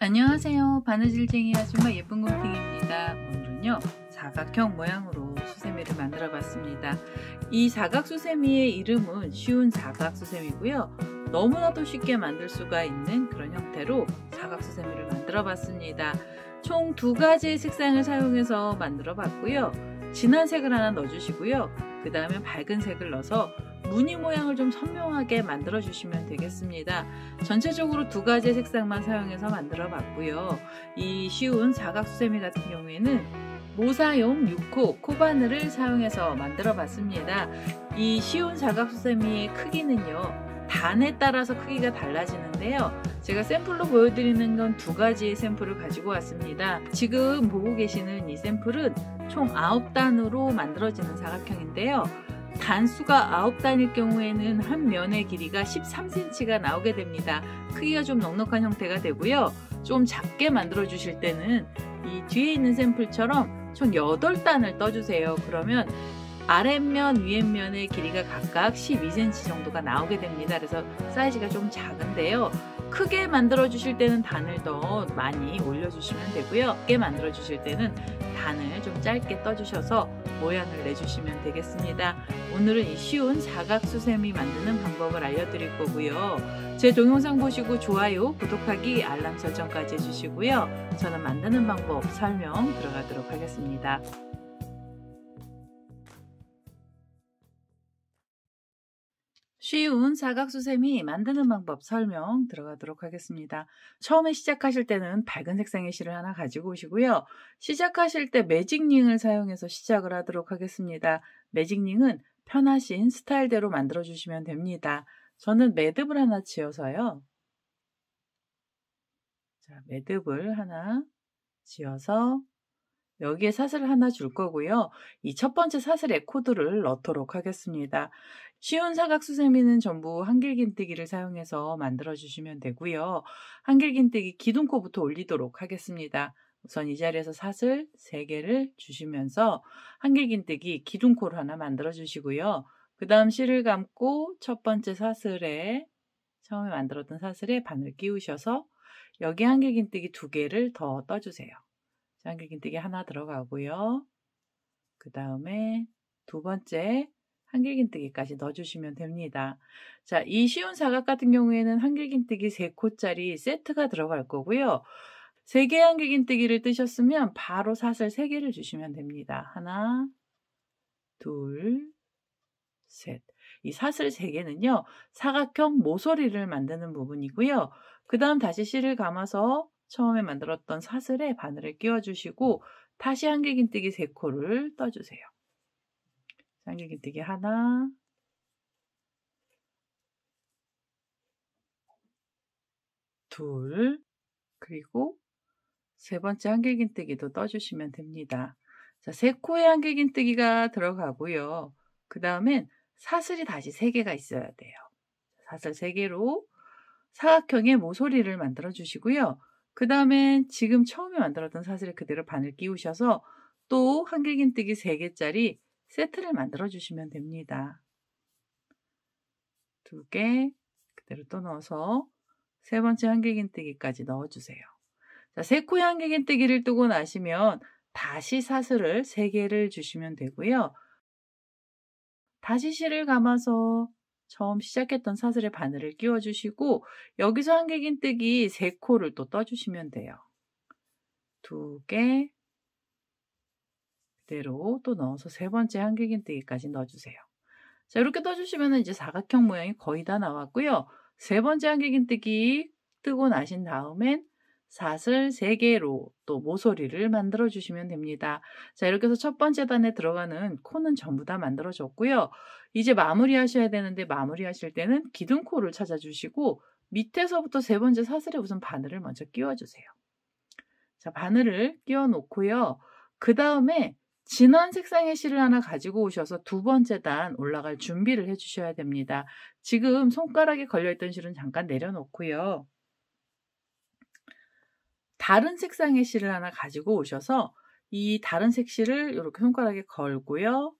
안녕하세요. 바느질쟁이 아줌마 예쁜곰탱이입니다. 오늘은요 사각형 모양으로 수세미를 만들어 봤습니다. 이 사각 수세미의 이름은 쉬운 사각 수세미고요, 너무나도 쉽게 만들 수가 있는 그런 형태로 사각 수세미를 만들어 봤습니다. 총 2가지의 색상을 사용해서 만들어 봤고요, 진한 색을 하나 넣어주시고요, 그 다음에 밝은 색을 넣어서 무늬 모양을 좀 선명하게 만들어 주시면 되겠습니다. 전체적으로 2가지의 색상만 사용해서 만들어 봤고요. 이 쉬운 사각 수세미 같은 경우에는 모사용 6호 코바늘을 사용해서 만들어 봤습니다. 이 쉬운 사각 수세미의 크기는요, 단에 따라서 크기가 달라지는데요, 제가 샘플로 보여드리는 건 2가지의 샘플을 가지고 왔습니다. 지금 보고 계시는 이 샘플은 총 9단으로 만들어지는 사각형인데요, 단수가 9단일 경우에는 한 면의 길이가 13cm가 나오게 됩니다. 크기가 좀 넉넉한 형태가 되고요, 좀 작게 만들어 주실 때는 이 뒤에 있는 샘플처럼 총 8단을 떠주세요. 그러면 아랫면 위에면의 길이가 각각 12cm 정도가 나오게 됩니다. 그래서 사이즈가 좀 작은데요, 크게 만들어 주실 때는 단을 더 많이 올려 주시면 되고요, 작게 만들어 주실 때는 단을 좀 짧게 떠주셔서 모양을 내주시면 되겠습니다. 오늘은 이 쉬운 사각 수세미 만드는 방법을 알려드릴 거고요, 제 동영상 보시고 좋아요, 구독하기, 알람 설정까지 해주시고요, 저는 만드는 방법 설명 들어가도록 하겠습니다. 쉬운 사각 수세미 만드는 방법 설명 들어가도록 하겠습니다. 처음에 시작하실 때는 밝은 색상의 실을 하나 가지고 오시고요, 시작하실 때 매직링을 사용해서 시작을 하도록 하겠습니다. 매직링은 편하신 스타일대로 만들어 주시면 됩니다. 저는 매듭을 하나 지어서요, 매듭을 하나 지어서 여기에 사슬을 하나 줄 거고요, 이 첫 번째 사슬에 코드를 넣도록 하겠습니다. 쉬운 사각 수세미는 전부 한길긴뜨기를 사용해서 만들어 주시면 되고요, 한길긴뜨기 기둥코부터 올리도록 하겠습니다. 우선 이 자리에서 사슬 3개를 주시면서 한길긴뜨기 기둥코를 하나 만들어 주시고요, 그 다음 실을 감고 첫 번째 사슬에, 처음에 만들었던 사슬에 바늘 끼우셔서 여기 한길긴뜨기 2개를 더 떠주세요. 한길긴뜨기 하나 들어가고요, 그 다음에 2번째 한길긴뜨기까지 넣어주시면 됩니다. 자, 이 쉬운 사각 같은 경우에는 한길긴뜨기 3코짜리 세트가 들어갈 거고요, 3개의 한길긴뜨기를 뜨셨으면 바로 사슬 3개를 주시면 됩니다. 하나, 둘, 셋. 이 사슬 3개는요 사각형 모서리를 만드는 부분이고요, 그 다음 다시 실을 감아서 처음에 만들었던 사슬에 바늘을 끼워 주시고 다시 한길긴뜨기 3코를 떠주세요. 한길긴뜨기 하나, 둘, 그리고 3번째 한길긴뜨기도 떠주시면 됩니다. 자, 3코의 한길긴뜨기가 들어가고요, 그 다음엔 사슬이 다시 3개가 있어야 돼요. 사슬 3개로 사각형의 모서리를 만들어 주시고요, 그 다음엔 지금 처음에 만들었던 사슬에 그대로 바늘 끼우셔서 또 한길긴뜨기 3개짜리 세트를 만들어 주시면 됩니다. 2개 그대로 또 넣어서 3번째 한길긴뜨기까지 넣어주세요. 자, 3코의 한길긴뜨기를 뜨고 나시면 다시 사슬을 3개를 주시면 되고요, 다시 실을 감아서 처음 시작했던 사슬에 바늘을 끼워 주시고 여기서 한길긴뜨기 3코를 또 떠주시면 돼요. 2개 그대로 또 넣어서 3번째 한길긴뜨기까지 넣어주세요. 자, 이렇게 떠주시면 이제 사각형 모양이 거의 다 나왔고요, 3번째 한길긴뜨기 뜨고 나신 다음엔 사슬 3개로 또 모서리를 만들어 주시면 됩니다. 자, 이렇게 해서 첫 번째 단에 들어가는 코는 전부 다 만들어 줬고요, 이제 마무리 하셔야 되는데 마무리 하실 때는 기둥코를 찾아 주시고 밑에서부터 3번째 사슬에 우선 바늘을 먼저 끼워 주세요. 자, 바늘을 끼워 놓고요, 그 다음에 진한 색상의 실을 하나 가지고 오셔서 2번째 단 올라갈 준비를 해 주셔야 됩니다. 지금 손가락에 걸려있던 실은 잠깐 내려놓고요, 다른 색상의 실을 하나 가지고 오셔서 이 다른 색 실을 이렇게 손가락에 걸고요,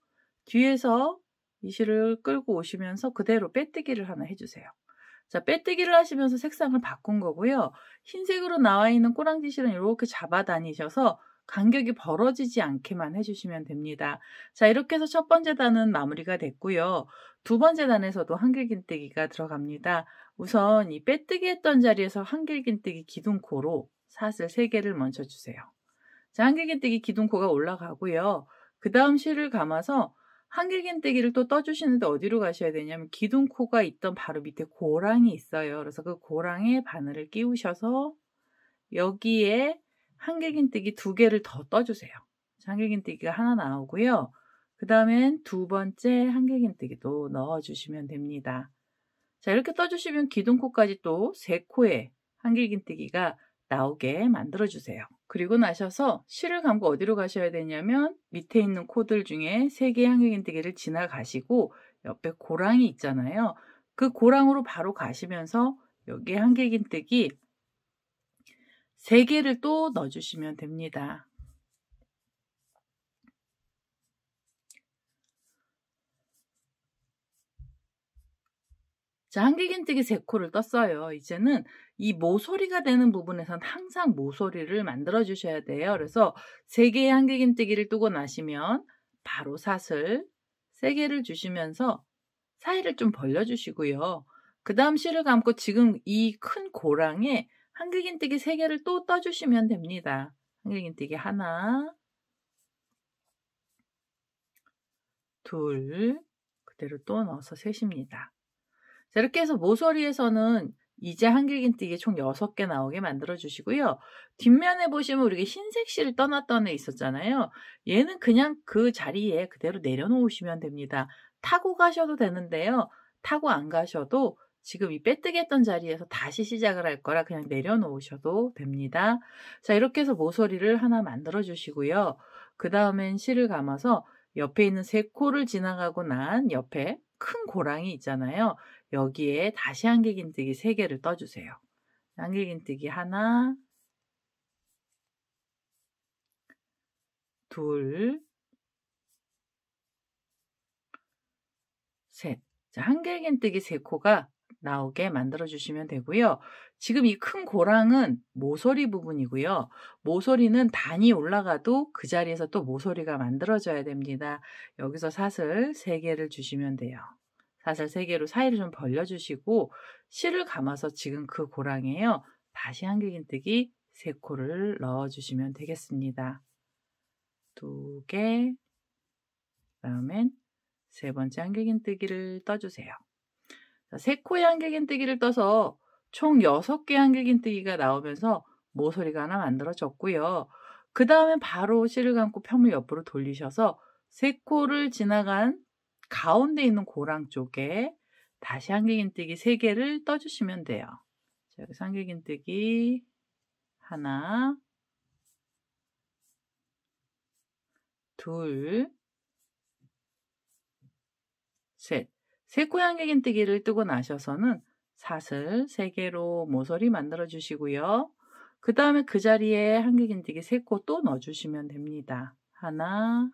뒤에서 이 실을 끌고 오시면서 그대로 빼뜨기를 하나 해주세요. 자, 빼뜨기를 하시면서 색상을 바꾼 거고요. 흰색으로 나와 있는 꼬랑지 실은 이렇게 잡아 다니셔서 간격이 벌어지지 않게만 해주시면 됩니다. 자, 이렇게 해서 첫 번째 단은 마무리가 됐고요. 두 번째 단에서도 한길긴뜨기가 들어갑니다. 우선 이 빼뜨기 했던 자리에서 한길긴뜨기 기둥코로 사슬 3개를 먼저 주세요. 자, 한길긴뜨기 기둥코가 올라가고요. 그 다음 실을 감아서 한길긴뜨기를 또 떠주시는데 어디로 가셔야 되냐면 기둥코가 있던 바로 밑에 고랑이 있어요. 그래서 그 고랑에 바늘을 끼우셔서 여기에 한길긴뜨기 2개를 더 떠주세요. 한길긴뜨기가 하나 나오고요. 그 다음엔 두 번째 한길긴뜨기도 넣어주시면 됩니다. 자, 이렇게 떠주시면 기둥코까지 또 3코의 한길긴뜨기가 나오게 만들어주세요. 그리고 나셔서 실을 감고 어디로 가셔야 되냐면 밑에 있는 코들 중에 3개의 한길긴뜨기를 지나가시고 옆에 고랑이 있잖아요. 그 고랑으로 바로 가시면서 여기에 한길긴뜨기 3개를 또 넣어주시면 됩니다. 자, 한길긴뜨기 3코를 떴어요. 이제는 이 모서리가 되는 부분에선 항상 모서리를 만들어 주셔야 돼요. 그래서 3개의 한길긴뜨기를 뜨고 나시면 바로 사슬 3개를 주시면서 사이를 좀 벌려 주시고요. 그 다음 실을 감고 지금 이 큰 고랑에 한길긴뜨기 3개를 또 떠주시면 됩니다. 한길긴뜨기 하나, 둘, 그대로 또 넣어서 셋입니다. 자, 이렇게 해서 모서리에서는 이제 한길긴뜨기 총 6개 나오게 만들어 주시고요. 뒷면에 보시면 우리가 흰색 실을 떠났던 애 있었잖아요. 얘는 그냥 그 자리에 그대로 내려놓으시면 됩니다. 타고 가셔도 되는데요. 타고 안 가셔도 지금 이 빼뜨기 했던 자리에서 다시 시작을 할 거라 그냥 내려놓으셔도 됩니다. 자, 이렇게 해서 모서리를 하나 만들어 주시고요. 그 다음엔 실을 감아서 옆에 있는 3코를 지나가고 난 옆에 큰 고랑이 있잖아요. 여기에 다시 한길긴뜨기 3개를 떠주세요. 한길긴뜨기 하나, 둘, 셋. 자, 한길긴뜨기 3코가 나오게 만들어 주시면 되고요. 지금 이 큰 고랑은 모서리 부분이고요. 모서리는 단이 올라가도 그 자리에서 또 모서리가 만들어져야 됩니다. 여기서 사슬 3개를 주시면 돼요. 사슬 3개로 사이를 좀 벌려주시고 실을 감아서 지금 그 고랑에요. 다시 한길긴뜨기 3코를 넣어주시면 되겠습니다. 2개, 그 다음엔 3번째 한길긴뜨기를 떠주세요. 3코의 한길긴뜨기를 떠서 총 6개의 한길긴뜨기가 나오면서 모서리가 하나 만들어졌고요. 그 다음엔 바로 실을 감고 펴물 옆으로 돌리셔서 3코를 지나간 가운데 있는 고랑 쪽에 다시 한길긴뜨기 3개를 떠주시면 돼요. 자, 여기서 한길긴뜨기 하나, 둘, 셋. 3코의 한길긴뜨기를 뜨고 나셔서는 사슬 3개로 모서리 만들어 주시고요. 그 다음에 그 자리에 한길긴뜨기 3코 또 넣어주시면 됩니다. 하나,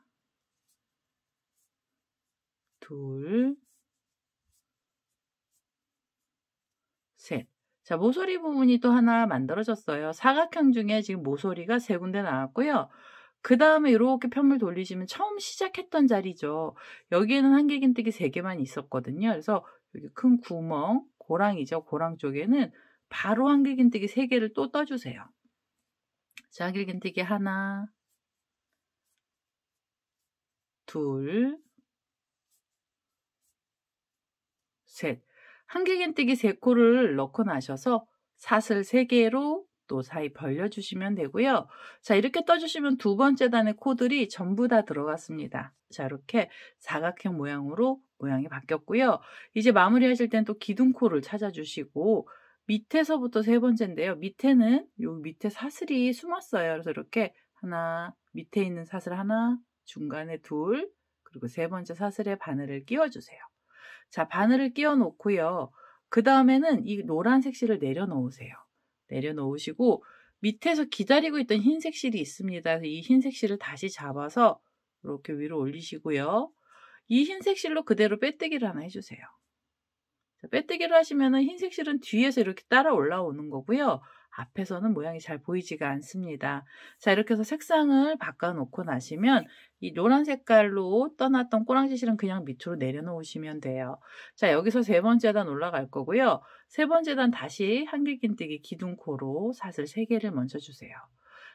둘, 셋. 자, 모서리 부분이 또 하나 만들어졌어요. 사각형 중에 지금 모서리가 3군데 나왔고요. 그 다음에 이렇게 편물 돌리시면 처음 시작했던 자리죠. 여기에는 한길긴뜨기 3개만 있었거든요. 그래서 여기 큰 구멍, 고랑이죠. 고랑 쪽에는 바로 한길긴뜨기 3개를 또 떠주세요. 자, 한길긴뜨기 하나, 둘, 셋. 한길긴뜨기 3코를 넣고 나셔서 사슬 3개로 또 사이 벌려주시면 되고요. 자, 이렇게 떠주시면 두 번째 단의 코들이 전부 다 들어갔습니다. 자, 이렇게 사각형 모양으로 모양이 바뀌었고요. 이제 마무리 하실 땐 또 기둥코를 찾아주시고 밑에서부터 3번째인데요. 밑에는 여기 밑에 사슬이 숨었어요. 그래서 이렇게 하나, 밑에 있는 사슬 하나, 중간에 둘, 그리고 3번째 사슬에 바늘을 끼워주세요. 자, 바늘을 끼워 놓고요. 그 다음에는 이 노란색 실을 내려놓으세요. 내려놓으시고 밑에서 기다리고 있던 흰색 실이 있습니다. 이 흰색 실을 다시 잡아서 이렇게 위로 올리시고요. 이 흰색 실로 그대로 빼뜨기를 하나 해주세요. 빼뜨기를 하시면은 흰색 실은 뒤에서 이렇게 따라 올라오는 거고요. 앞에서는 모양이 잘 보이지가 않습니다. 자, 이렇게 해서 색상을 바꿔 놓고 나시면 이 노란 색깔로 떠났던 꼬랑지 실은 그냥 밑으로 내려놓으시면 돼요. 자, 여기서 세 번째 단 올라갈 거고요. 세 번째 단 다시 한길긴뜨기 기둥코로 사슬 3개를 먼저 주세요.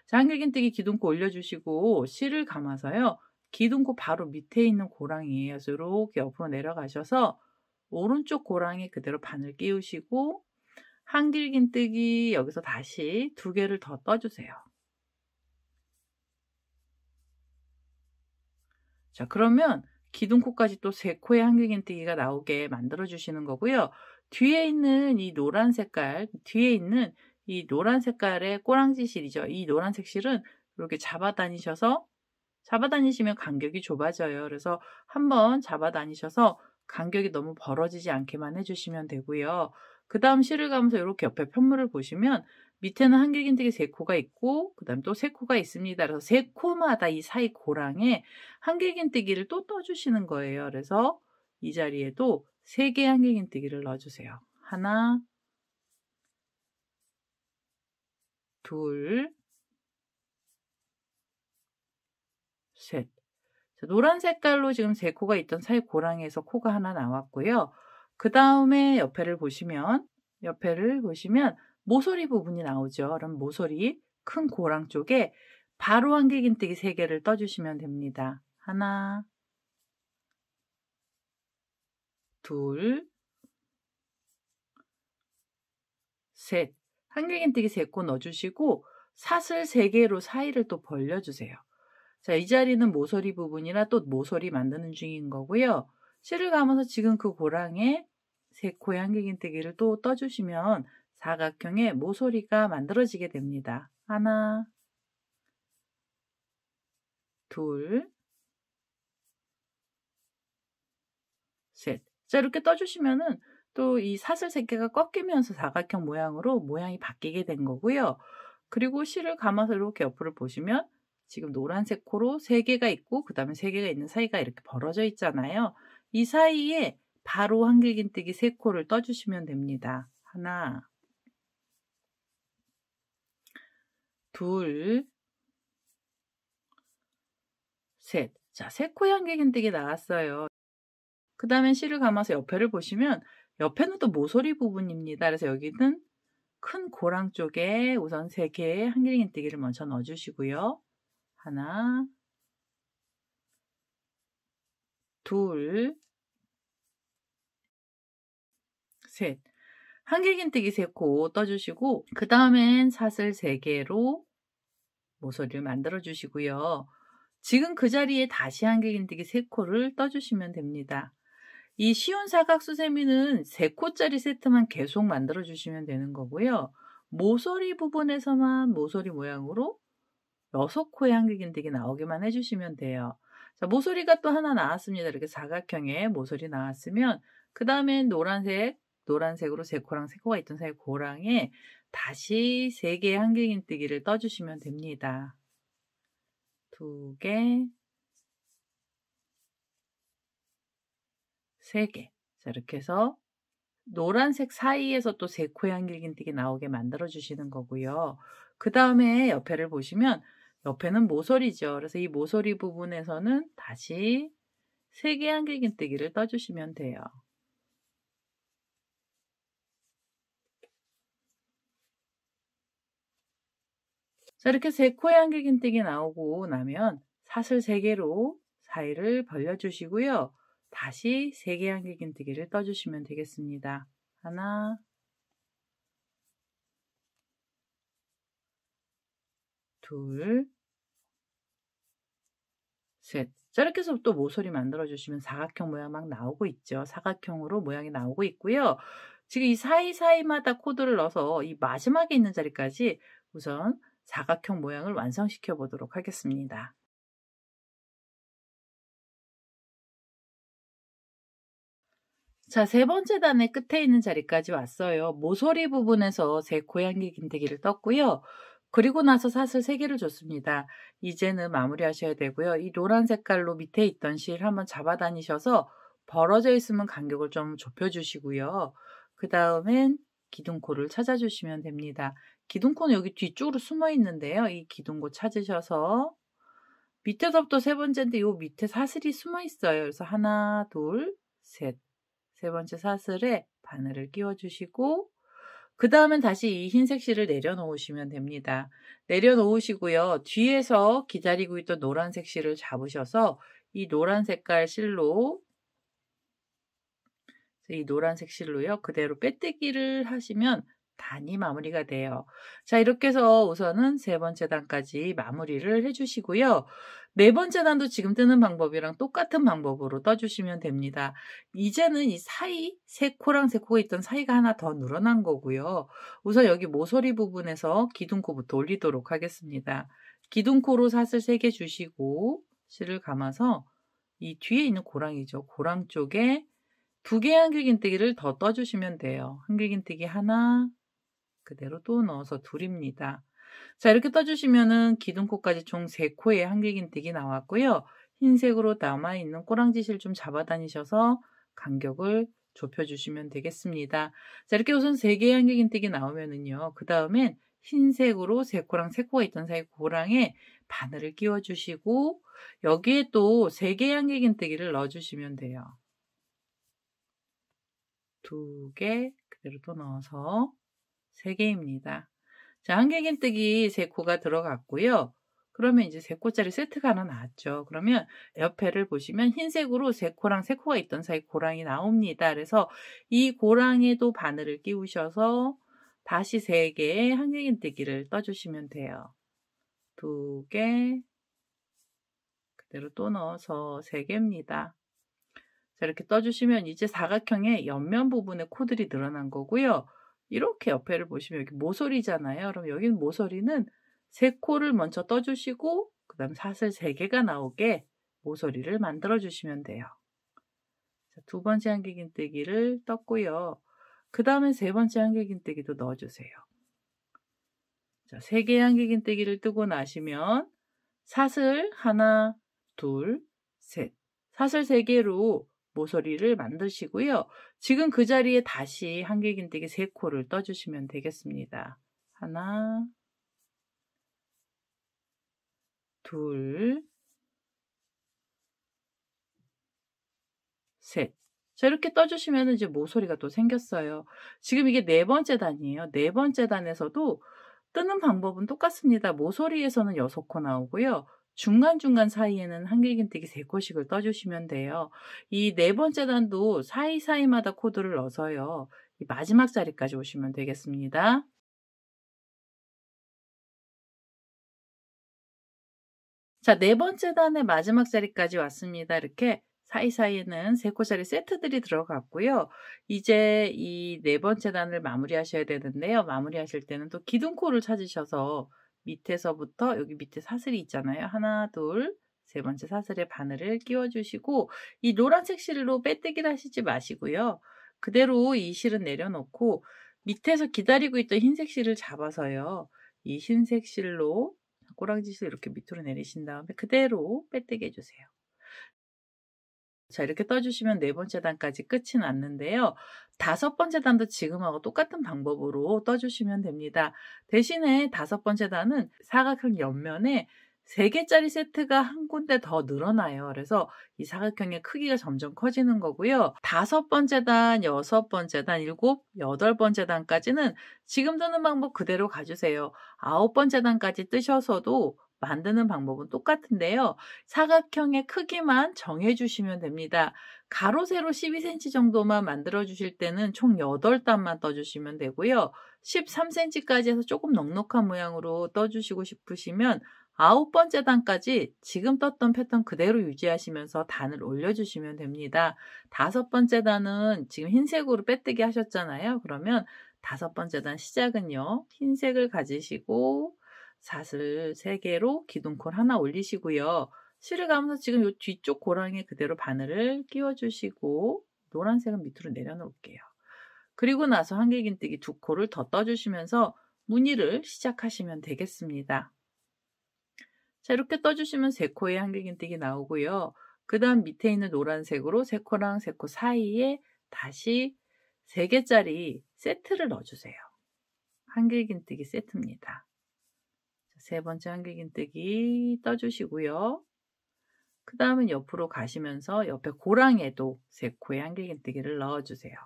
자, 한길긴뜨기 기둥코 올려주시고 실을 감아서요. 기둥코 바로 밑에 있는 고랑이에요. 그래서 이렇게 옆으로 내려가셔서 오른쪽 고랑에 그대로 바늘 끼우시고 한길긴뜨기 여기서 다시 2개를 더 떠주세요. 자, 그러면 기둥코까지 또 3코의 한길긴뜨기가 나오게 만들어 주시는 거고요. 뒤에 있는 이 노란 색깔, 뒤에 있는 이 노란 색깔의 꼬랑지 실이죠. 이 노란색 실은 이렇게 잡아 다니시면 간격이 좁아져요. 그래서 한번 잡아 다니셔서 간격이 너무 벌어지지 않게만 해주시면 되고요. 그 다음 실을 감아서 이렇게 옆에 편물을 보시면 밑에는 한길긴뜨기 3코가 있고 그 다음 또 3코가 있습니다. 그래서 3코마다 이 사이 고랑에 한길긴뜨기를 또 떠주시는 거예요. 그래서 이 자리에도 3개의 한길긴뜨기를 넣어주세요. 하나, 둘, 셋. 자, 노란 색깔로 지금 3코가 있던 사이 고랑에서 코가 하나 나왔고요. 그 다음에 옆에를 보시면 모서리 부분이 나오죠. 그럼 모서리 큰 고랑 쪽에 바로 한길긴뜨기 3개를 떠주시면 됩니다. 하나, 둘, 셋. 한길긴뜨기 3코 넣어주시고 사슬 3개로 사이를 또 벌려주세요. 자, 이 자리는 모서리 부분이라 또 모서리 만드는 중인 거고요. 실을 감아서 지금 그 고랑에 3코의 한길긴뜨기를 또 떠주시면 사각형의 모서리가 만들어지게 됩니다. 하나, 둘, 셋. 자, 이렇게 떠주시면은 또 이 사슬 3개가 꺾이면서 사각형 모양으로 모양이 바뀌게 된 거고요. 그리고 실을 감아서 이렇게 옆으로 보시면 지금 노란색 코로 3개가 있고 그 다음에 3개가 있는 사이가 이렇게 벌어져 있잖아요. 이 사이에 바로 한길긴뜨기 3코를 떠주시면 됩니다. 하나, 둘, 셋. 자, 3코의 한길긴뜨기 나왔어요. 그 다음에 실을 감아서 옆에를 보시면 옆에는 또 모서리 부분입니다. 그래서 여기는 큰 고랑 쪽에 우선 3개의 한길긴뜨기를 먼저 넣어주시고요. 하나, 둘, 셋. 한길긴뜨기 3코 떠주시고 그 다음엔 사슬 3개로 모서리를 만들어 주시고요. 지금 그 자리에 다시 한길긴뜨기 3코를 떠주시면 됩니다. 이 쉬운 사각수세미는 3코짜리 세트만 계속 만들어 주시면 되는 거고요. 모서리 부분에서만 모서리 모양으로 6코의 한길긴뜨기 나오게만 해주시면 돼요. 자, 모서리가 또 하나 나왔습니다. 이렇게 사각형의 모서리 나왔으면 그 다음엔 노란색으로 3코랑 3코가 있던 사이 고랑에 다시 3개의 한길긴뜨기를 떠주시면 됩니다. 2개, 3개. 자, 이렇게 해서 노란색 사이에서 또 3코의 한길긴뜨기 나오게 만들어 주시는 거고요. 그 다음에 옆에를 보시면 옆에는 모서리죠. 그래서 이 모서리 부분에서는 다시 3개의 한길긴뜨기를 떠주시면 돼요. 자, 이렇게 3코의 한길긴뜨기 나오고 나면 사슬 3개로 사이를 벌려주시고요. 다시 3개의 한길긴뜨기를 떠주시면 되겠습니다. 하나, 둘, 셋. 자, 이렇게 해서 또 모서리 만들어주시면 사각형 모양 막 나오고 있죠. 사각형으로 모양이 나오고 있고요. 지금 이 사이사이마다 코드를 넣어서 이 마지막에 있는 자리까지 우선 사각형 모양을 완성시켜 보도록 하겠습니다. 자, 3번째 단의 끝에 있는 자리까지 왔어요. 모서리 부분에서 3코의 한길긴뜨기를 떴고요. 그리고 나서 사슬 3개를 줬습니다. 이제는 마무리 하셔야 되고요. 이 노란 색깔로 밑에 있던 실 한번 잡아 다니셔서 벌어져 있으면 간격을 좀 좁혀주시고요. 그 다음엔 기둥코를 찾아주시면 됩니다. 기둥코는 여기 뒤쪽으로 숨어 있는데요. 이 기둥코 찾으셔서 밑에서부터 세 번째인데 요 밑에 사슬이 숨어 있어요. 그래서 하나, 둘, 셋. 세 번째 사슬에 바늘을 끼워주시고 그 다음엔 다시 이 흰색 실을 내려놓으시면 됩니다. 내려놓으시고요. 뒤에서 기다리고 있던 노란색 실을 잡으셔서 이 노란 색깔 실로 이 노란색 실로요. 그대로 빼뜨기를 하시면 단이 마무리가 돼요. 자, 이렇게 해서 우선은 세 번째 단까지 마무리를 해주시고요. 네 번째 단도 지금 뜨는 방법이랑 똑같은 방법으로 떠주시면 됩니다. 이제는 이 사이 세 코랑 세 코가 있던 사이가 하나 더 늘어난 거고요. 우선 여기 모서리 부분에서 기둥코부터 올리도록 하겠습니다. 기둥코로 사슬 3개 주시고 실을 감아서 이 뒤에 있는 고랑이죠. 고랑 쪽에 2개의 한길긴뜨기를 더 떠주시면 돼요. 한길긴뜨기 하나, 그대로 또 넣어서 둘입니다. 자, 이렇게 떠주시면은 기둥코까지 총 3코의 한길긴뜨기 나왔고요. 흰색으로 남아있는 꼬랑지실 좀 잡아다니셔서 간격을 좁혀주시면 되겠습니다. 자, 이렇게 우선 3개의 한길긴뜨기 나오면은요. 그 다음엔 흰색으로 3코랑 3코가 있던 사이 고랑에 바늘을 끼워주시고 여기에 또 3개의 한길긴뜨기를 넣어주시면 돼요. 2개 그대로 또 넣어서 3개입니다. 자, 한길긴뜨기 3코가 들어갔고요. 그러면 이제 3코짜리 세트가 하나 나왔죠. 그러면 옆에를 보시면 흰색으로 3코랑 3코가 있던 사이 고랑이 나옵니다. 그래서 이 고랑에도 바늘을 끼우셔서 다시 3개의 한길긴뜨기를 떠주시면 돼요. 2개 그대로 또 넣어서 3개입니다. 자, 이렇게 떠주시면 이제 사각형의 옆면 부분에 코들이 늘어난 거고요. 이렇게 옆에를 보시면 여기 모서리잖아요. 그럼 여기는 모서리는 3코를 먼저 떠주시고 그 다음 사슬 3개가 나오게 모서리를 만들어 주시면 돼요. 자, 2번째 한길긴뜨기를 떴고요. 그 다음에 3번째 한길긴뜨기도 넣어주세요. 자, 3개의 한길긴뜨기를 뜨고 나시면 사슬 하나, 둘, 셋. 사슬 3개로 모서리를 만드시고요. 지금 그 자리에 다시 한길긴뜨기 3코를 떠주시면 되겠습니다. 하나, 둘, 셋. 자, 이렇게 떠주시면 이제 모서리가 또 생겼어요. 지금 이게 4번째 단이에요. 4번째 단에서도 뜨는 방법은 똑같습니다. 모서리에서는 6코 나오고요. 중간중간 사이에는 한길긴뜨기 3코씩을 떠주시면 돼요. 이 4번째 단도 사이사이마다 코드를 넣어서요. 이 마지막 자리까지 오시면 되겠습니다. 자, 4번째 단의 마지막 자리까지 왔습니다. 이렇게 사이사이에는 3코짜리 세트들이 들어갔고요. 이제 이 4번째 단을 마무리하셔야 되는데요. 마무리하실 때는 또 기둥코를 찾으셔서 밑에서부터 여기 밑에 사슬이 있잖아요. 하나, 둘, 3번째 사슬에 바늘을 끼워주시고 이 노란색 실로 빼뜨기를 하시지 마시고요. 그대로 이 실은 내려놓고 밑에서 기다리고 있던 흰색 실을 잡아서요. 이 흰색 실로 꼬랑지실 이렇게 밑으로 내리신 다음에 그대로 빼뜨기 해주세요. 자, 이렇게 떠주시면 4번째 단까지 끝이 났는데요. 5번째 단도 지금하고 똑같은 방법으로 떠주시면 됩니다. 대신에 5번째 단은 사각형 옆면에 3개짜리 세트가 한 군데 더 늘어나요. 그래서 이 사각형의 크기가 점점 커지는 거고요. 5번째 단, 6번째 단, 7, 8번째 단까지는 지금 뜨는 방법 그대로 가주세요. 9번째 단까지 뜨셔서도 만드는 방법은 똑같은데요. 사각형의 크기만 정해주시면 됩니다. 가로, 세로 12cm 정도만 만들어 주실 때는 총 8단만 떠주시면 되고요. 13cm까지 해서 조금 넉넉한 모양으로 떠주시고 싶으시면 9번째 단까지 지금 떴던 패턴 그대로 유지하시면서 단을 올려주시면 됩니다. 5번째 단은 지금 흰색으로 빼뜨기 하셨잖아요. 그러면 5번째 단 시작은요. 흰색을 가지시고 사슬 3개로 기둥콜 하나 올리시고요. 실을 감아서 지금 이 뒤쪽 고랑에 그대로 바늘을 끼워주시고 노란색은 밑으로 내려놓을게요. 그리고 나서 한길긴뜨기 2코를 더 떠주시면서 무늬를 시작하시면 되겠습니다. 자, 이렇게 떠주시면 3코의 한길긴뜨기 나오고요. 그 다음 밑에 있는 노란색으로 3코랑 3코 사이에 다시 3개짜리 세트를 넣어주세요. 한길긴뜨기 세트입니다. 세 번째 한길긴뜨기 떠주시고요. 그 다음은 옆으로 가시면서 옆에 고랑에도 3코의 한길긴뜨기를 넣어주세요.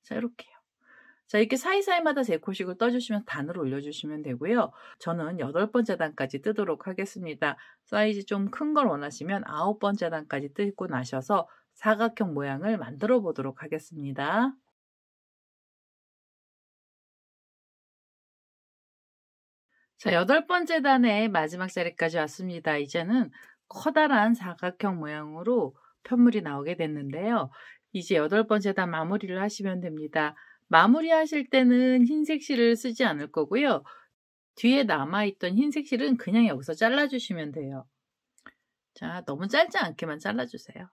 자, 이렇게요. 자, 이렇게 사이사이마다 3코씩을 떠주시면 단으로 올려주시면 되고요. 저는 8번째 단까지 뜨도록 하겠습니다. 사이즈 좀 큰 걸 원하시면 9번째 단까지 뜨고 나셔서 사각형 모양을 만들어 보도록 하겠습니다. 자, 8번째 단의 마지막 자리까지 왔습니다. 이제는 커다란 사각형 모양으로 편물이 나오게 됐는데요. 이제 8번째 단 마무리를 하시면 됩니다. 마무리 하실 때는 흰색 실을 쓰지 않을 거고요. 뒤에 남아있던 흰색 실은 그냥 여기서 잘라주시면 돼요. 자, 너무 짧지 않게만 잘라주세요.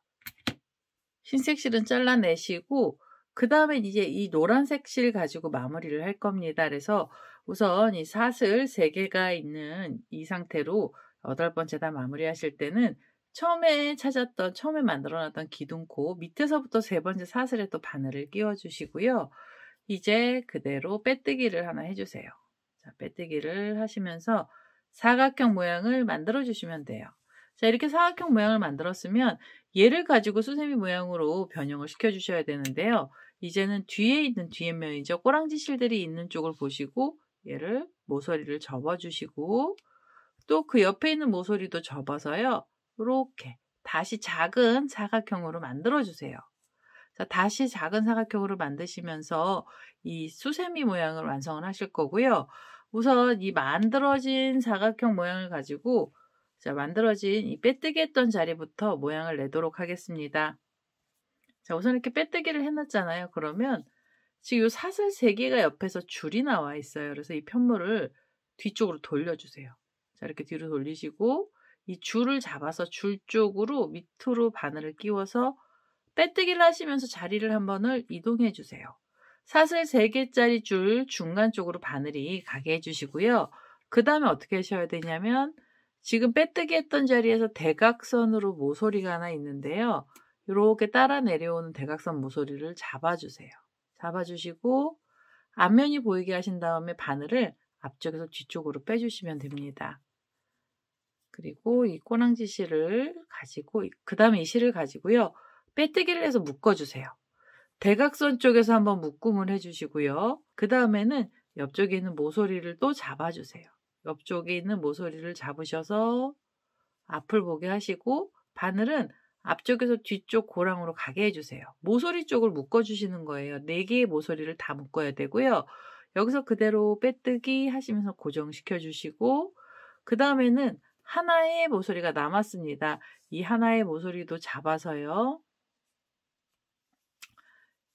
흰색 실은 잘라내시고 그 다음에 이제 이 노란색 실 가지고 마무리를 할 겁니다. 그래서 우선 이 사슬 3개가 있는 이 상태로 8번째 단 마무리 하실 때는 처음에 만들어놨던 기둥코 밑에서부터 3번째 사슬에 또 바늘을 끼워 주시고요. 이제 그대로 빼뜨기를 하나 해주세요. 자, 빼뜨기를 하시면서 사각형 모양을 만들어 주시면 돼요. 자, 이렇게 사각형 모양을 만들었으면 얘를 가지고 수세미 모양으로 변형을 시켜 주셔야 되는데요. 이제는 뒤에 있는 뒤에면이죠. 꼬랑지 실들이 있는 쪽을 보시고 얘를 모서리를 접어 주시고 또 그 옆에 있는 모서리도 접어서요. 이렇게 다시 작은 사각형으로 만들어 주세요. 자, 다시 작은 사각형으로 만드시면서 이 수세미 모양을 완성을 하실 거고요. 우선 이 만들어진 사각형 모양을 가지고 자, 만들어진 이 빼뜨기 했던 자리부터 모양을 내도록 하겠습니다. 자, 우선 이렇게 빼뜨기를 해놨잖아요. 그러면 지금 이 사슬 3개가 옆에서 줄이 나와 있어요. 그래서 이 편물을 뒤쪽으로 돌려주세요. 자, 이렇게 뒤로 돌리시고 이 줄을 잡아서 줄 쪽으로 밑으로 바늘을 끼워서 빼뜨기를 하시면서 자리를 한 번을 이동해 주세요. 사슬 3개짜리 줄 중간 쪽으로 바늘이 가게 해주시고요. 그 다음에 어떻게 하셔야 되냐면 지금 빼뜨기 했던 자리에서 대각선으로 모서리가 하나 있는데요. 이렇게 따라 내려오는 대각선 모서리를 잡아주세요. 잡아주시고 앞면이 보이게 하신 다음에 바늘을 앞쪽에서 뒤쪽으로 빼주시면 됩니다. 그리고 이 꼬랑지 실을 가지고 그 다음에 이 실을 가지고요. 빼뜨기를 해서 묶어주세요. 대각선 쪽에서 한번 묶음을 해주시고요. 그 다음에는 옆쪽에 있는 모서리를 또 잡아주세요. 옆쪽에 있는 모서리를 잡으셔서 앞을 보게 하시고 바늘은 앞쪽에서 뒤쪽 고랑으로 가게 해주세요. 모서리 쪽을 묶어주시는 거예요. 4개의 모서리를 다 묶어야 되고요. 여기서 그대로 빼뜨기 하시면서 고정시켜 주시고 그 다음에는 하나의 모서리가 남았습니다. 이 하나의 모서리도 잡아서요.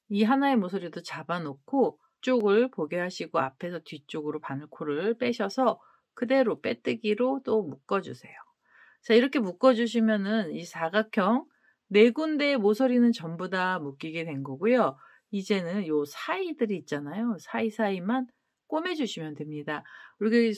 이 하나의 모서리도 잡아놓고 쪽을 보게 하시고 앞에서 뒤쪽으로 바늘코를 빼셔서 그대로 빼뜨기로 또 묶어주세요. 자, 이렇게 묶어주시면은 이 사각형 4군데의 모서리는 전부 다 묶이게 된 거고요. 이제는 요 사이들이 있잖아요. 사이사이만 꼬매주시면 됩니다. 우리가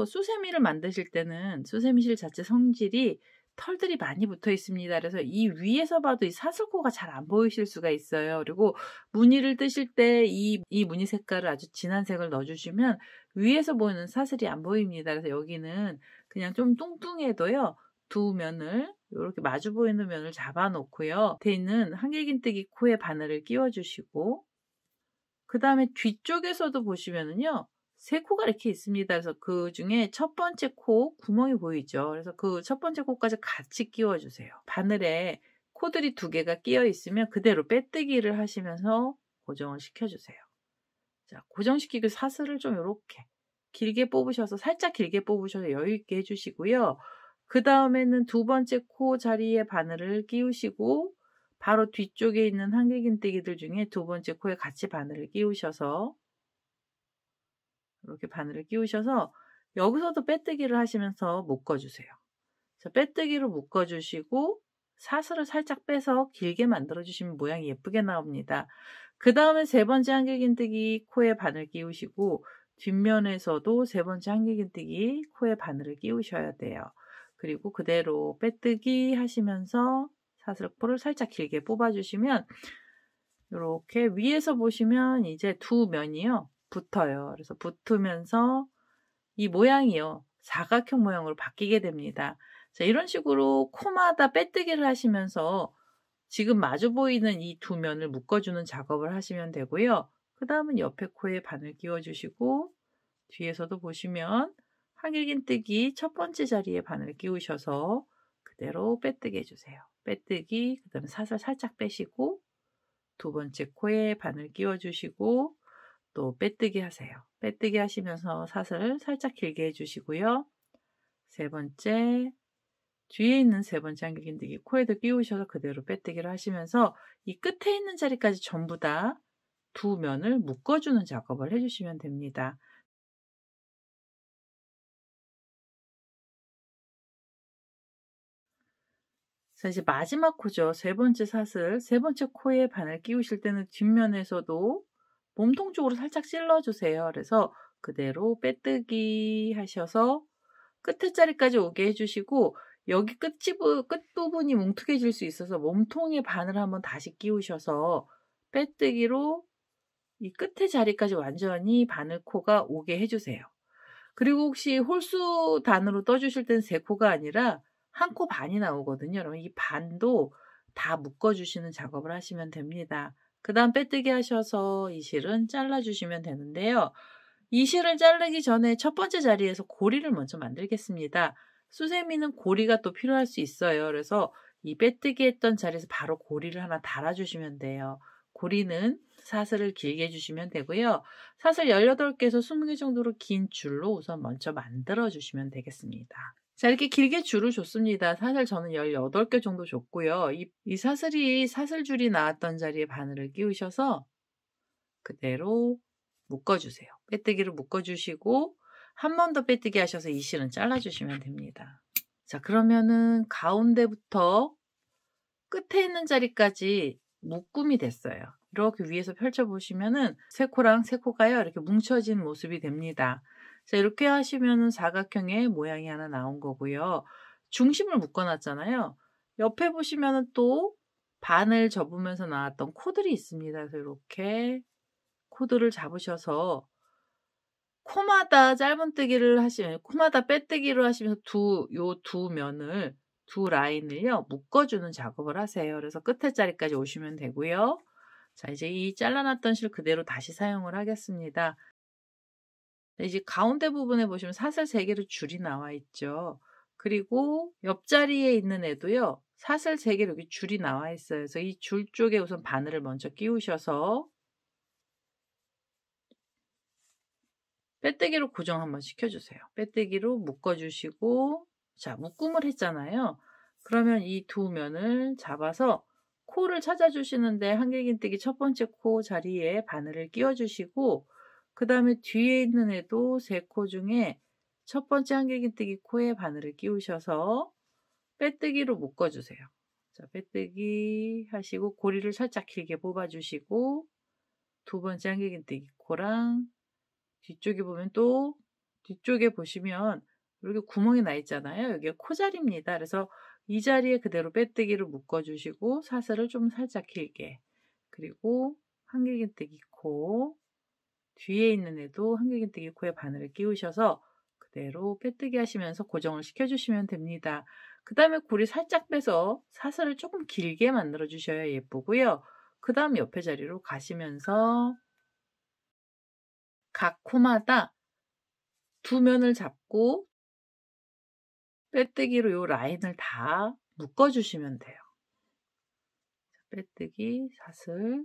수세미를 만드실 때는 수세미실 자체 성질이 털들이 많이 붙어 있습니다. 그래서 이 위에서 봐도 이 사슬코가 잘 안 보이실 수가 있어요. 그리고 무늬를 뜨실 때 이 무늬 색깔을 아주 진한 색을 넣어주시면 위에서 보이는 사슬이 안 보입니다. 그래서 여기는 그냥 좀 뚱뚱해도요. 두 면을 이렇게 마주 보이는 면을 잡아 놓고요. 밑에 있는 한길긴뜨기 코에 바늘을 끼워주시고 그 다음에 뒤쪽에서도 보시면은요. 3코가 이렇게 있습니다. 그래서 그 중에 첫 번째 코 구멍이 보이죠. 그래서 그 첫 번째 코까지 같이 끼워주세요. 바늘에 코들이 2개가 끼어 있으면 그대로 빼뜨기를 하시면서 고정을 시켜주세요. 자, 고정시키고 사슬을 좀 이렇게 길게 뽑으셔서 살짝 길게 뽑으셔서 여유 있게 해주시고요. 그 다음에는 2번째 코 자리에 바늘을 끼우시고 바로 뒤쪽에 있는 한길긴뜨기들 중에 2번째 코에 같이 바늘을 끼우셔서 이렇게 바늘을 끼우셔서 여기서도 빼뜨기를 하시면서 묶어주세요. 자, 빼뜨기로 묶어주시고 사슬을 살짝 빼서 길게 만들어주시면 모양이 예쁘게 나옵니다. 그 다음에 세 번째 한길긴뜨기 코에 바늘 끼우시고 뒷면에서도 세 번째 한길긴뜨기 코에 바늘을 끼우셔야 돼요. 그리고 그대로 빼뜨기 하시면서 사슬코를 살짝 길게 뽑아주시면 이렇게 위에서 보시면 이제 두 면이요 붙어요. 그래서 붙으면서 이 모양이요 사각형 모양으로 바뀌게 됩니다. 자, 이런 식으로 코마다 빼뜨기를 하시면서 지금 마주 보이는 이 두 면을 묶어주는 작업을 하시면 되고요. 그 다음은 옆에 코에 바늘 끼워주시고 뒤에서도 보시면 한길긴뜨기 첫 번째 자리에 바늘 끼우셔서 그대로 빼뜨기 해주세요. 빼뜨기, 그 다음에 사슬 살짝 빼시고 두 번째 코에 바늘 끼워주시고 또 빼뜨기 하세요. 빼뜨기 하시면서 사슬 살짝 길게 해주시고요. 세 번째, 뒤에 있는 세 번째 한길긴뜨기 코에도 끼우셔서 그대로 빼뜨기를 하시면서 이 끝에 있는 자리까지 전부 다 두 면을 묶어주는 작업을 해주시면 됩니다. 자, 이제 마지막 코죠. 세 번째 사슬, 세 번째 코에 바늘 끼우실 때는 뒷면에서도 몸통 쪽으로 살짝 찔러주세요. 그래서 그대로 빼뜨기 하셔서 끝에 자리까지 오게 해주시고 여기 끝부분이 뭉툭해질 수 있어서 몸통에 바늘 한번 다시 끼우셔서 빼뜨기로 이 끝에 자리까지 완전히 바늘코가 오게 해주세요. 그리고 혹시 홀수 단으로 떠주실 때는 세 코가 아니라 한 코 반이 나오거든요. 그럼 이 반도 다 묶어주시는 작업을 하시면 됩니다. 그 다음 빼뜨기 하셔서 이 실은 잘라주시면 되는데요. 이 실을 자르기 전에 첫 번째 자리에서 고리를 먼저 만들겠습니다. 수세미는 고리가 또 필요할 수 있어요. 그래서 이 빼뜨기 했던 자리에서 바로 고리를 하나 달아주시면 돼요. 고리는 사슬을 길게 해주시면 되고요. 사슬 18개에서 20개 정도로 긴 줄로 우선 먼저 만들어 주시면 되겠습니다. 자, 이렇게 길게 줄을 줬습니다. 사슬 저는 18개 정도 줬고요. 이 사슬이 사슬줄이 나왔던 자리에 바늘을 끼우셔서 그대로 묶어주세요. 빼뜨기로 묶어주시고 한 번 더 빼뜨기 하셔서 이 실은 잘라주시면 됩니다. 자, 그러면은 가운데부터 끝에 있는 자리까지 묶음이 됐어요. 이렇게 위에서 펼쳐보시면은 세 코랑 세 코가요 이렇게 뭉쳐진 모습이 됩니다. 자, 이렇게 하시면은 사각형의 모양이 하나 나온 거고요. 중심을 묶어놨잖아요. 옆에 보시면은 또 바늘 접으면서 나왔던 코들이 있습니다. 그래서 이렇게 코드를 잡으셔서 코마다 짧은뜨기를 하시면 코마다 빼뜨기를 하시면서 두 면을 두 라인을요 묶어주는 작업을 하세요. 그래서 끝에 자리까지 오시면 되고요. 자, 이제 이 잘라놨던 실 그대로 다시 사용을 하겠습니다. 이제 가운데 부분에 보시면 사슬 3개로 줄이 나와 있죠. 그리고 옆자리에 있는 애도요 사슬 3개로 여기 줄이 나와 있어요. 그래서 이 줄 쪽에 우선 바늘을 먼저 끼우셔서 빼뜨기로 고정 한번 시켜주세요. 빼뜨기로 묶어주시고, 자, 묶음을 했잖아요. 그러면 이 두 면을 잡아서 코를 찾아주시는데 한길긴뜨기 첫 번째 코 자리에 바늘을 끼워주시고 그 다음에 뒤에 있는 애도 세 코 중에 첫 번째 한길긴뜨기 코에 바늘을 끼우셔서 빼뜨기로 묶어주세요. 자, 빼뜨기 하시고 고리를 살짝 길게 뽑아주시고 두 번째 한길긴뜨기 코랑 뒤쪽에 보면 또 뒤쪽에 보시면 이렇게 구멍이 나 있잖아요. 여기가 코자리입니다. 그래서 이 자리에 그대로 빼뜨기로 묶어주시고 사슬을 좀 살짝 길게 그리고 한길긴뜨기 코 뒤에 있는 애도 한길긴뜨기 코에 바늘을 끼우셔서 그대로 빼뜨기 하시면서 고정을 시켜주시면 됩니다. 그 다음에 고리 살짝 빼서 사슬을 조금 길게 만들어 주셔야 예쁘고요. 그 다음 옆에 자리로 가시면서 각 코마다 두 면을 잡고 빼뜨기로 이 라인을 다 묶어주시면 돼요. 빼뜨기, 사슬,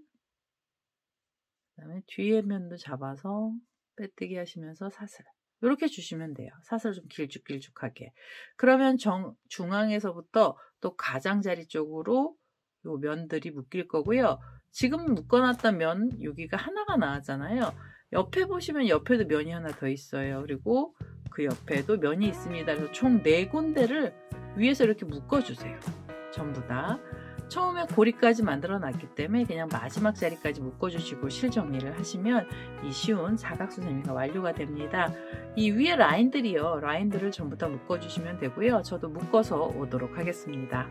그 다음에 뒤에 면도 잡아서 빼뜨기 하시면서 사슬 이렇게 주시면 돼요. 사슬 좀 길쭉길쭉하게. 그러면 중앙에서부터 또 가장자리 쪽으로 이 면들이 묶일 거고요. 지금 묶어놨던 면 여기가 하나가 나왔잖아요. 옆에 보시면 옆에도 면이 하나 더 있어요. 그리고 그 옆에도 면이 있습니다. 그래서 총 4군데를 위에서 이렇게 묶어주세요. 전부 다. 처음에 고리까지 만들어 놨기 때문에 그냥 마지막 자리까지 묶어주시고 실 정리를 하시면 이 쉬운 사각수세미가 완료가 됩니다. 이 위에 라인들을 전부 다 묶어주시면 되고요. 저도 묶어서 오도록 하겠습니다.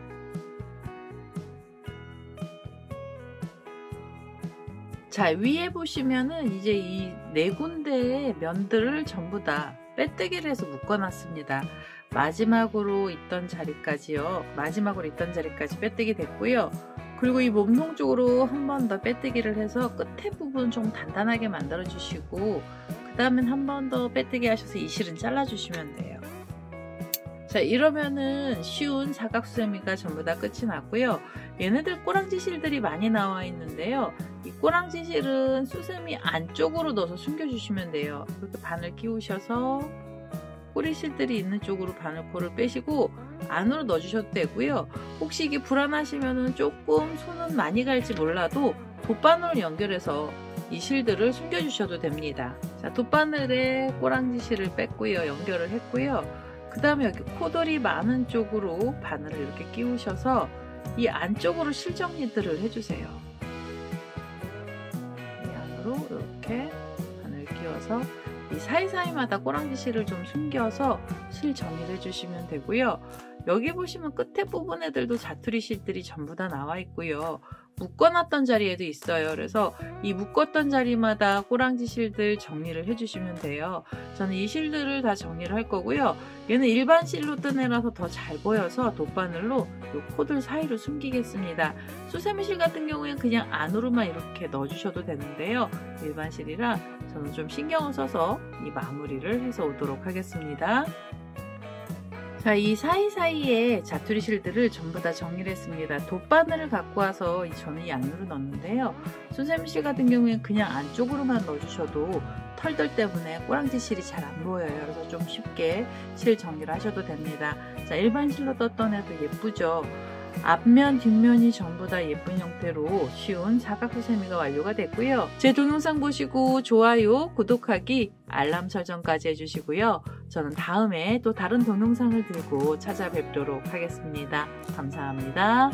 자, 위에 보시면은 이제 이 네 군데의 면들을 전부 다 빼뜨기를 해서 묶어 놨습니다. 마지막으로 있던 자리까지요. 빼뜨기 됐고요. 그리고 이 몸통 쪽으로 한 번 더 빼뜨기를 해서 끝에 부분 좀 단단하게 만들어 주시고 그 다음엔 한 번 더 빼뜨기 하셔서 이 실은 잘라 주시면 돼요. 자, 이러면은 쉬운 사각수세미가 전부 다 끝이 났고요. 얘네들 꼬랑지 실들이 많이 나와 있는데요. 이 꼬랑지 실은 수세미 안쪽으로 넣어서 숨겨주시면 돼요. 이렇게 바늘 끼우셔서 꼬리 실들이 있는 쪽으로 바늘코를 빼시고 안으로 넣어주셔도 되고요. 혹시 이게 불안하시면은 조금 손은 많이 갈지 몰라도 돗바늘을 연결해서 이 실들을 숨겨주셔도 됩니다. 자, 돗바늘에 꼬랑지 실을 뺐고요. 연결을 했고요. 그 다음에 여기 코돌이 많은 쪽으로 바늘을 이렇게 끼우셔서 이 안쪽으로 실 정리들을 해주세요. 이 안으로 이렇게 바늘 끼워서 이 사이사이마다 꼬랑지 실을 좀 숨겨서 실 정리를 해주시면 되고요. 여기 보시면 끝에 부분 애들도 자투리 실들이 전부 다 나와 있고요. 묶어놨던 자리에도 있어요. 그래서 이 묶었던 자리마다 꼬랑지 실들 정리를 해주시면 돼요. 저는 이 실들을 다 정리를 할 거고요. 얘는 일반 실로 뜬 애라서 더 잘 보여서 돗바늘로 이 코들 사이로 숨기겠습니다. 수세미 실 같은 경우에는 그냥 안으로만 이렇게 넣어주셔도 되는데요. 일반 실이라 저는 좀 신경을 써서 이 마무리를 해서 오도록 하겠습니다. 자, 이 사이사이에 자투리 실들을 전부 다 정리를 했습니다. 돗바늘을 갖고 와서 저는 이 안으로 넣었는데요. 수세미 실 같은 경우에는 그냥 안쪽으로만 넣어주셔도 털들 때문에 꼬랑지 실이 잘 안 보여요. 그래서 좀 쉽게 실 정리를 하셔도 됩니다. 자, 일반 실로 떴던 애도 예쁘죠? 앞면, 뒷면이 전부 다 예쁜 형태로 쉬운 사각수세미가 완료가 됐고요. 제 동영상 보시고 좋아요, 구독하기, 알람 설정까지 해주시고요. 저는 다음에 또 다른 동영상을 들고 찾아뵙도록 하겠습니다. 감사합니다.